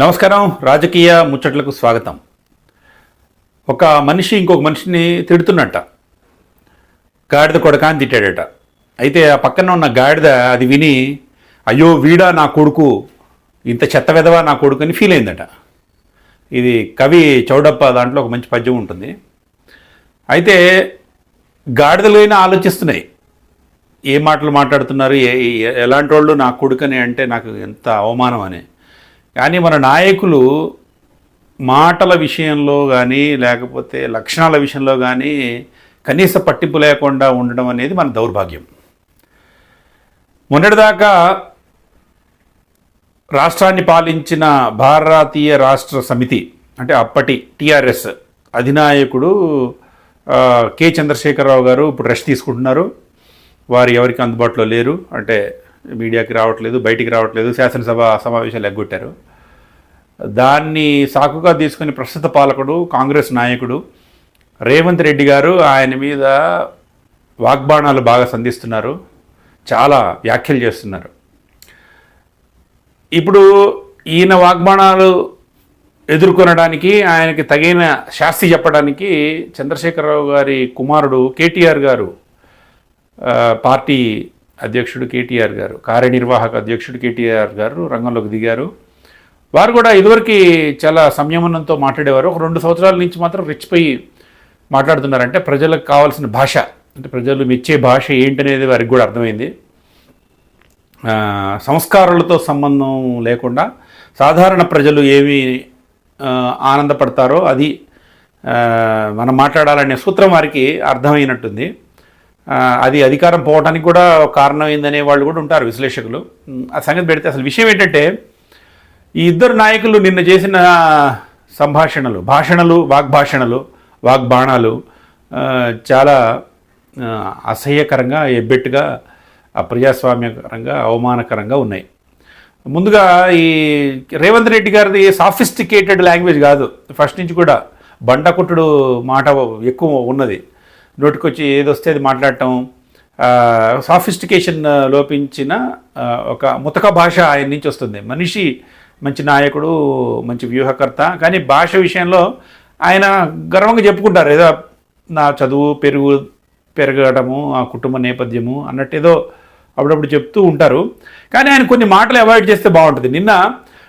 నమస్కారం. రాజకీయ ముచ్చట్లకు స్వాగతం. ఒక మనిషి ఇంకొక మనిషిని తిడుతున్నట్ట, గాడిద కొడక అని తిట్టాడట. అయితే ఆ పక్కన ఉన్న గాడిద అది విని, అయ్యో వీడా నా కొడుకు, ఇంత చెత్త వెదవా నా కొడుకు అని ఫీల్ అయిందట. ఇది కవి చౌడప్ప దాంట్లో ఒక మంచి పద్యం ఉంటుంది. అయితే గాడిదలు అయినా ఆలోచిస్తున్నాయి, ఏ మాటలు మాట్లాడుతున్నారు, ఎలాంటి వాళ్ళు నా కొడుకని అంటే నాకు ఎంత అవమానం అని. కానీ మన నాయకులు మాటల విషయంలో కానీ లేకపోతే లక్షణాల విషయంలో కానీ కనీస పట్టింపు లేకుండా ఉండడం అనేది మన దౌర్భాగ్యం. మొన్నటిదాకా రాష్ట్రాన్ని పాలించిన భారతీయ రాష్ట్ర సమితి అంటే అప్పటి టీఆర్ఎస్ అధినాయకుడు కె చంద్రశేఖరరావు గారు ఇప్పుడు రెస్ట్ తీసుకుంటున్నారు. వారు ఎవరికి అందుబాటులో లేరు, అంటే మీడియాకి రావట్లేదు, బయటికి రావట్లేదు, శాసనసభ సమావేశాలు ఎగ్గొట్టారు. దాన్ని సాకుగా తీసుకుని ప్రస్తుత పాలకుడు కాంగ్రెస్ నాయకుడు రేవంత్ రెడ్డి గారు ఆయన మీద వాగ్బాణాలు బాగా సంధిస్తున్నారు, చాలా వ్యాఖ్యలు చేస్తున్నారు. ఇప్పుడు ఈయన వాగ్బాణాలు ఎదుర్కొనడానికి, ఆయనకి తగిన శాస్తి చెప్పడానికి చంద్రశేఖరరావు గారి కుమారుడు కేటీఆర్ గారు, పార్టీ అధ్యక్షుడు కేటీఆర్ గారు, కార్యనిర్వాహక అధ్యక్షుడు కేటీఆర్ గారు రంగంలోకి దిగారు. వారు కూడా ఇదివరకు చాలా సంయమనంతో మాట్లాడేవారు. ఒక 2 సంవత్సరాల నుంచి మాత్రం రెచ్చిపోయి మాట్లాడుతున్నారంటే ప్రజలకు కావాల్సిన భాష, అంటే ప్రజలు మెచ్చే భాష ఏంటనేది వారికి కూడా అర్థమైంది. సంస్కారాలతో సంబంధం లేకుండా సాధారణ ప్రజలు ఏమి ఆనందపడతారో అది మనం మాట్లాడాలనే సూత్రం వారికి అర్థమైనట్టుంది. అది అధికారం పోవడానికి కూడా కారణమైందనే వాళ్ళు కూడా ఉంటారు విశ్లేషకులు. ఆ సంగతి పెడితే అసలు విషయం ఏంటంటే, ఈ ఇద్దరు నాయకులు నిన్న చేసిన భాషణలు, వాగ్బాణాలు చాలా అసహ్యకరంగా, ఎబ్బెట్టుగా, అప్రజాస్వామ్యకరంగా, అవమానకరంగా ఉన్నాయి. ముందుగా ఈ రేవంత్ రెడ్డి గారిది సాఫిస్టికేటెడ్ లాంగ్వేజ్ కాదు, ఫస్ట్ నుంచి కూడా బండకుట్టుడు మాట ఎక్కువ ఉన్నది. నోటికొచ్చి ఏదొస్తే అది మాట్లాడటం, సాఫిస్టికేషన్ లోపించిన ఒక ముతక భాష ఆయన నుంచి వస్తుంది. మనిషి మంచి నాయకుడు, మంచి వ్యూహకర్త, కానీ భాష విషయంలో ఆయన గర్వంగా చెప్పుకుంటారు, ఏదో నా చదువు పెరగడము, ఆ కుటుంబ నేపథ్యము అన్నట్టు ఏదో అప్పుడప్పుడు చెప్తూ ఉంటారు. కానీ ఆయన కొన్ని మాటలు అవాయిడ్ చేస్తే బాగుంటుంది. నిన్న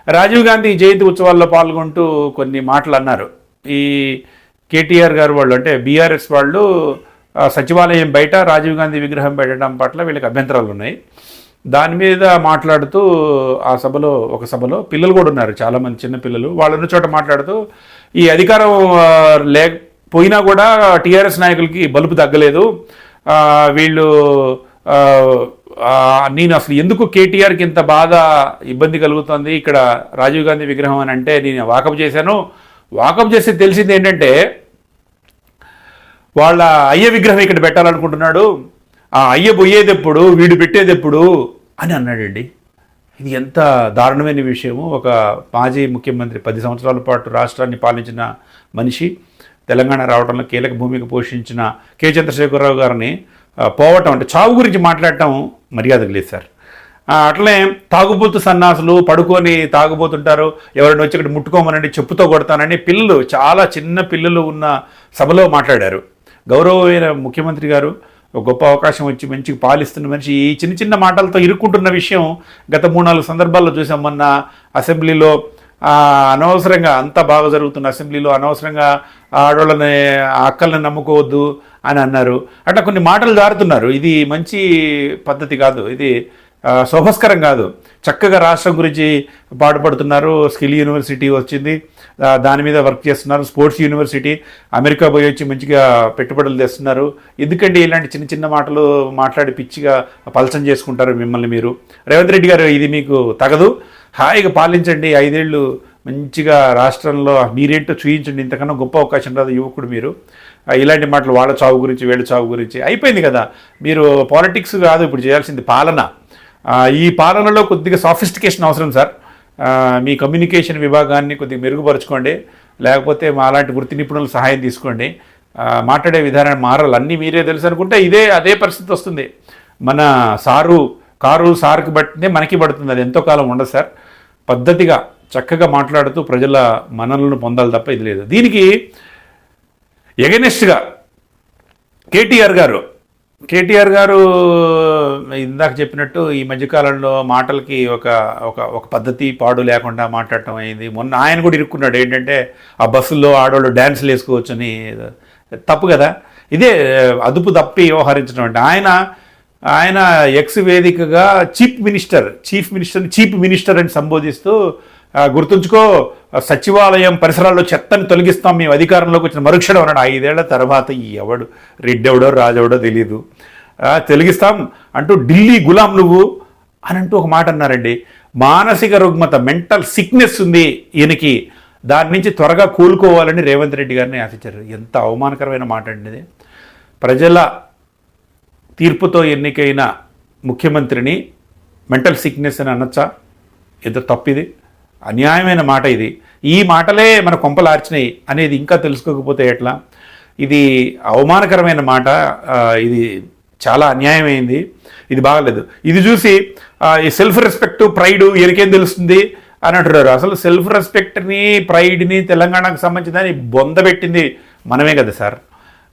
రాజీవ్ గాంధీ జయంతి ఉత్సవాల్లో పాల్గొంటూ కొన్ని మాటలు అన్నారు. ఈ కేటీఆర్ గారు వాళ్ళు, అంటే బీఆర్ఎస్ వాళ్ళు సచివాలయం బయట రాజీవ్ గాంధీ విగ్రహం పెట్టడం పట్ల వీళ్ళకి అభ్యంతరాలు ఉన్నాయి. దాని మీద మాట్లాడుతూ ఒక సభలో పిల్లలు కూడా ఉన్నారు, చాలామంది చిన్న పిల్లలు, వాళ్ళున్న చోట మాట్లాడుతూ ఈ అధికారం లేకపోయినా కూడా టీఆర్ఎస్ నాయకులకి బలుపు తగ్గలేదు, వీళ్ళు నేను అసలు ఎందుకు కేటీఆర్కి ఇంత బాధ ఇబ్బంది కలుగుతుంది, ఇక్కడ రాజీవ్ గాంధీ విగ్రహం అని అంటే నేను వాకప్ చేశాను, వాకప్ చేస్తే తెలిసింది ఏంటంటే వాళ్ళ అయ్య విగ్రహం ఇక్కడ పెట్టాలనుకుంటున్నాడు, ఆ అయ్య పోయేది ఎప్పుడు, వీడు పెట్టేది ఎప్పుడు అని అన్నాడండి. ఇది ఎంత దారుణమైన విషయము. ఒక మాజీ ముఖ్యమంత్రి, 10 సంవత్సరాల పాటు రాష్ట్రాన్ని పాలించిన మనిషి, తెలంగాణ రావడంలో కీలక భూమిక పోషించిన కె చంద్రశేఖరరావు గారిని పోవటం, అంటే చావు గురించి మాట్లాడటం మర్యాదకు లేదు సార్. అట్లనే తాగుబోతు సన్నాసులు పడుకొని తాగుబోతుంటారు, ఎవరైనా వచ్చి ఇక్కడ ముట్టుకోమనండి చెప్పుతో కొడతానని పిల్లలు, చాలా చిన్న పిల్లలు ఉన్న సభలో మాట్లాడారు. గౌరవమైన ముఖ్యమంత్రి గారు, ఒక గొప్ప అవకాశం వచ్చి మంచిగా పాలిస్తున్న మనిషి ఈ చిన్న చిన్న మాటలతో ఇరుక్కుంటున్న విషయం గత 3-4 సందర్భాల్లో చూసాం. మొన్న అసెంబ్లీలో అనవసరంగా, అంతా బాగా జరుగుతున్న అసెంబ్లీలో అనవసరంగా ఆడవాళ్ళని, అక్కల్ని నమ్ముకోవద్దు అని అన్నారు. అట్లా కొన్ని మాటలు జారుతున్నారు. ఇది మంచి పద్ధతి కాదు, ఇది శోభస్కరం కాదు. చక్కగా రాష్ట్రం గురించి పాటుపడుతున్నారు. స్కిల్ యూనివర్సిటీ వచ్చింది, దాని మీద వర్క్ చేస్తున్నారు. స్పోర్ట్స్ యూనివర్సిటీ, అమెరికా పోయి వచ్చి మంచిగా పెట్టుబడులు తెస్తున్నారు. ఎందుకంటే ఇలాంటి చిన్న చిన్న మాటలు మాట్లాడి పిచ్చిగా పలసం చేసుకుంటారు మిమ్మల్ని మీరు. రేవంత్ రెడ్డి గారు, ఇది మీకు తగదు, హాయిగా పాలించండి, 5 ఏళ్ళు మంచిగా రాష్ట్రంలో మీరేంటో చూయించండి, ఇంతకన్నా గొప్ప అవకాశం రాదు, యువకుడు మీరు. ఇలాంటి మాటలు వాళ్ళ చావు గురించి, వీళ్ళ చావు గురించి అయిపోయింది కదా. మీరు పాలిటిక్స్ కాదు ఇప్పుడు చేయాల్సింది, పాలన. ఈ పాలనలో కొద్దిగా సాఫిస్టికేషన్ అవసరం సార్. మీ కమ్యూనికేషన్ విభాగాన్ని కొద్దిగా మెరుగుపరచుకోండి, లేకపోతే మా అలాంటి వృత్తి నిపుణుల సహాయం తీసుకోండి. మాట్లాడే విధానాన్ని మారాలి. అన్నీ మీరే తెలుసు అనుకుంటే అదే పరిస్థితి వస్తుంది. మన కారు సార్కి బట్టినే మనకి పడుతుంది, అది ఎంతో కాలం ఉండదు సార్. పద్ధతిగా చక్కగా మాట్లాడుతూ ప్రజల మన్ననలను పొందాలి తప్ప ఇది లేదు. దీనికి ఎగనెస్ట్గా కేటీఆర్ గారు ఇందాక చెప్పినట్టు ఈ మధ్యకాలంలో మాటలకి ఒక పద్ధతి పాడు లేకుండా మాట్లాడటం అయింది. మొన్న ఆయన కూడా ఇరుక్కున్నాడు. ఏంటంటే ఆ బస్సుల్లో ఆడవాళ్ళు డ్యాన్సులు వేసుకోవచ్చని. తప్పు కదా, ఇదే అదుపు తప్పి వ్యవహరించడం. అంటే ఆయన ఎక్స్ వేదికగా చీఫ్ మినిస్టర్ అని సంబోధిస్తూ గుర్తుంచుకో, సచివాలయం పరిసరాల్లో చెత్తని తొలగిస్తాం మేము అధికారంలోకి వచ్చిన మరుక్షణం అన్నాడు. 5 ఏళ్ల తర్వాత ఎవడు రెడ్డెవడో రాజెవడో తెలియదు, తొలగిస్తాం అంటూ ఢిల్లీ గులాం నువ్వు అని అంటూ ఒక మాట అన్నారండి. మానసిక రుగ్మత, మెంటల్ సిక్నెస్ ఉంది ఈయనకి, దాని నుంచి త్వరగా కోలుకోవాలని రేవంత్ రెడ్డి గారిని ఆశించారు. ఎంత అవమానకరమైన మాట అండి ఇది. ప్రజల తీర్పుతో ఎన్నికైన ముఖ్యమంత్రిని మెంటల్ సిక్నెస్ అని అనొచ్చా? ఎంత తప్పిది, అన్యాయమైన మాట ఇది. ఈ మాటలే మన కొంపలార్చినాయి అనేది ఇంకా తెలుసుకోకపోతే ఎట్లా? ఇది అవమానకరమైన మాట, ఇది చాలా అన్యాయమైంది, ఇది బాగలేదు. ఇది చూసి ఈ సెల్ఫ్ రెస్పెక్ట్ ప్రైడ్ ఎరికేం తెలుస్తుంది అని అంటున్నారు. అసలు సెల్ఫ్ రెస్పెక్ట్ని ప్రైడ్ని తెలంగాణకు సంబంధించి దాన్ని బొందబెట్టింది మనమే కదా సార్.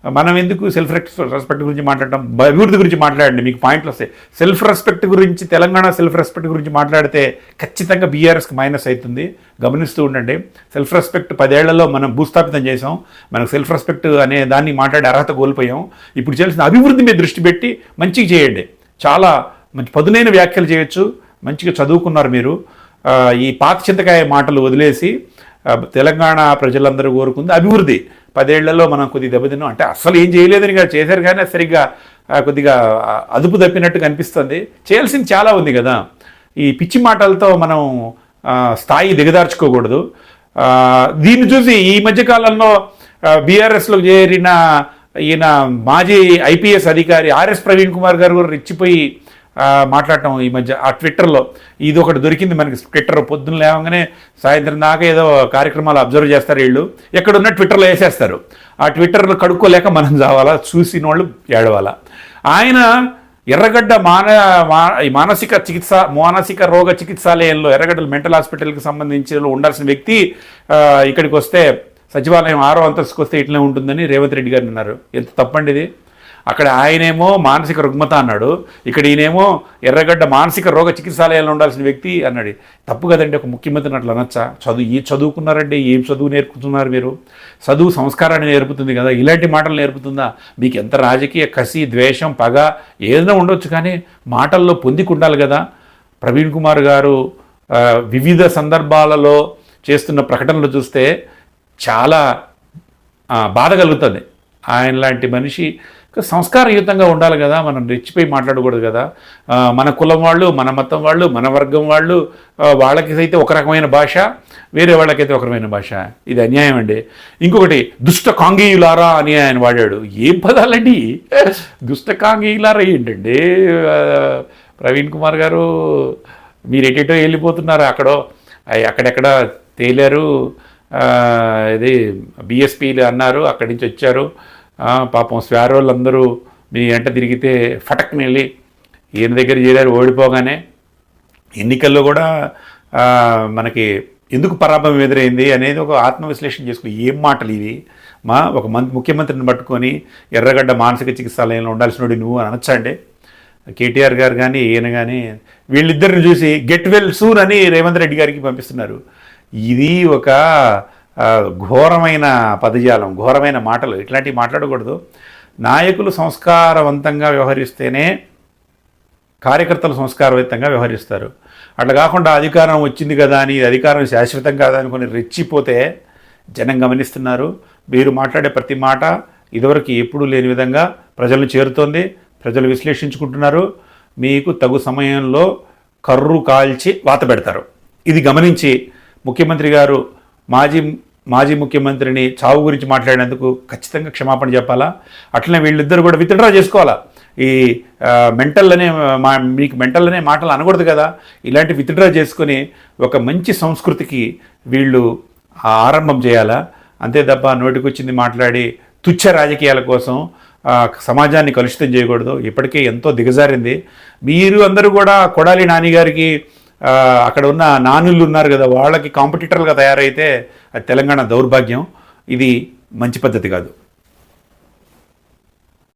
మనం ఎందుకు సెల్ఫ్ రెస్పెక్ట్ గురించి మాట్లాడటం? అభివృద్ధి గురించి మాట్లాడండి, మీకు పాయింట్లు వస్తాయి. సెల్ఫ్ రెస్పెక్ట్ గురించి, తెలంగాణ సెల్ఫ్ రెస్పెక్ట్ గురించి మాట్లాడితే ఖచ్చితంగా బీఆర్ఎస్కి మైనస్ అవుతుంది. గమనిస్తూ ఉండండి. సెల్ఫ్ రెస్పెక్ట్ 10 ఏళ్లలో మనం భూస్థాపితం చేసాం. మనకు సెల్ఫ్ రెస్పెక్ట్ అనే దాన్ని మాట్లాడే అర్హత కోల్పోయాం. ఇప్పుడు చేయాల్సిన అభివృద్ధి మీద దృష్టి పెట్టి మంచిగా చేయండి. చాలా మంచి పదునైన వ్యాఖ్యలు చేయొచ్చు, మంచిగా చదువుకున్నారు మీరు. ఈ పాత చింతకాయ మాటలు వదిలేసి తెలంగాణ ప్రజలందరూ కోరుకుంది అభివృద్ధి. 10 ఏళ్లలో మనం కొద్దిగా దెబ్బతిన్నాం. అంటే అసలు ఏం చేయలేదని చేశారు, కానీ సరిగ్గా కొద్దిగా అదుపు తప్పినట్టు కనిపిస్తుంది. చేయాల్సింది చాలా ఉంది కదా. ఈ పిచ్చి మాటలతో మనం స్థాయి దిగదార్చుకోకూడదు. దీన్ని చూసి ఈ మధ్యకాలంలో బీఆర్ఎస్లో చేరిన ఈయన మాజీ ఐపీఎస్ అధికారి ఆర్ఎస్ ప్రవీణ్ కుమార్ గారు కూడా రెచ్చిపోయి మాట్లాడటం ఈ మధ్య ఆ ట్విట్టర్లో. ఇది ఒకటి దొరికింది మనకి. ట్విట్టర్ పొద్దున్న లేవగానే సాయంత్రం దాకా ఏదో కార్యక్రమాలు అబ్జర్వ్ చేస్తారు వీళ్ళు, ఎక్కడున్న ట్విట్టర్లో వేసేస్తారు. ఆ ట్విట్టర్లో కడుక్కోలేక మనం చావాలా, చూసిన వాళ్ళు ఏడవాలా. ఆయన ఎర్రగడ్డ మానసిక రోగ చికిత్సాలయంలో, ఎర్రగడ్డల మెంటల్ హాస్పిటల్కి సంబంధించి ఉండాల్సిన వ్యక్తి ఇక్కడికి వస్తే, సచివాలయం 6వ అంతస్తుకు వస్తే ఇట్లనే ఉంటుందని రేవంత్ రెడ్డి గారు అన్నారు. ఎంత తప్పండి ఇది. అక్కడ ఆయనేమో మానసిక రుగ్మత అన్నాడు, ఇక్కడ ఈయనేమో ఎర్రగడ్డ మానసిక రోగ చికిత్సాలయాల్లో ఉండాల్సిన వ్యక్తి అన్నాడు. తప్పు కదండి ఒక ముఖ్యమంత్రిని అట్లా అనొచ్చా? చదువుకున్నారండి, ఏం చదువు నేర్పుతున్నారు మీరు? చదువు సంస్కారాన్ని నేర్పుతుంది కదా, ఇలాంటి మాటలు నేర్పుతుందా? మీకు ఎంత రాజకీయ కసి, ద్వేషం, పగ ఏదైనా ఉండొచ్చు, కానీ మాటల్లో పొందికుండాలి కదా. ప్రవీణ్ కుమార్ గారు వివిధ సందర్భాలలో చేస్తున్న ప్రకటనలు చూస్తే చాలా బాధ కలుగుతుంది. ఆయన లాంటి మనిషి సంస్కారయుతంగా ఉండాలి కదా. మనం రెచ్చిపోయి మాట్లాడకూడదు కదా. మన కులం వాళ్ళు, మన మతం వాళ్ళు, మన వర్గం వాళ్ళు, వాళ్ళకి అయితే ఒక రకమైన భాష, వేరే వాళ్ళకైతే ఒక రకమైన భాష. ఇది అన్యాయం అండి. ఇంకొకటి దుష్ట కాంగేయులారా అని ఆయన వాడాడు. ఏం పదాలండి, దుష్ట కాంగేయులారా ఏంటండి? ప్రవీణ్ కుమార్ గారు మీరు ఎటేటో వెళ్ళిపోతున్నారు, అక్కడెక్కడ తేలారు. ఇది బీఎస్పీలు అన్నారు, అక్కడి నుంచి వచ్చారు. పాపం స్వారోళ్ళందరూ మీ వెంట తిరిగితే ఫటక్ని వెళ్ళి ఈయన దగ్గర చేరారు. ఓడిపోగానే ఎన్నికల్లో కూడా మనకి ఎందుకు పరాభవం ఎదురైంది అనేది ఒక ఆత్మవిశ్లేషణ చేసుకుని, ఏం మాటలు ఇవి? ఒక ముఖ్యమంత్రిని పట్టుకొని ఎర్రగడ్డ మానసిక చికిత్సాలయంలో ఉండాల్సినోడి నువ్వు అని అనొచ్చండి. కేటీఆర్ గారు కానీ ఈయన కానీ వీళ్ళిద్దరిని చూసి గెట్ వెల్ సూన్ అని రేవంత్ రెడ్డి గారికి పంపిస్తున్నారు. ఇది ఒక ఘోరమైన పదజాలం, ఘోరమైన మాటలు. ఇట్లాంటివి మాట్లాడకూడదు. నాయకులు సంస్కారవంతంగా వ్యవహరిస్తేనే కార్యకర్తలు సంస్కారవంతంగా వ్యవహరిస్తారు. అట్లా కాకుండా అధికారం వచ్చింది కదా అని, అధికారం శాశ్వతం కాదా అనుకుని రెచ్చిపోతే జనం గమనిస్తున్నారు. మీరు మాట్లాడే ప్రతి మాట ఇదివరకు ఎప్పుడూ లేని విధంగా ప్రజలను చేరుతోంది. ప్రజలు విశ్లేషించుకుంటున్నారు. మీకు తగు సమయంలో కర్రు కాల్చి వాత పెడతారు. ఇది గమనించి ముఖ్యమంత్రి గారు మాజీ ముఖ్యమంత్రిని చావు గురించి మాట్లాడినందుకు ఖచ్చితంగా క్షమాపణ చెప్పాలా. అట్లనే వీళ్ళిద్దరు కూడా విత్డ్రా చేసుకోవాలా. ఈ మీకు మెంటల్ అనే మాటలు అనకూడదు కదా. ఇలాంటి విత్డ్రా చేసుకొని ఒక మంచి సంస్కృతికి వీళ్ళు ఆరంభం చేయాలా. అంతే తప్ప నోటికొచ్చింది మాట్లాడి తుచ్చ రాజకీయాల కోసం సమాజాన్ని కలుషితం చేయకూడదు. ఇప్పటికే ఎంతో దిగజారింది. మీరు అందరూ కూడా కొడాలి నాని గారికి అక్కడ ఉన్న నానుళ్ళు ఉన్నారు కదా, వాళ్ళకి కాంపిటీటర్లుగా తయారైతే అది తెలంగాణ దౌర్భాగ్యం. ఇది మంచి పద్ధతి కాదు.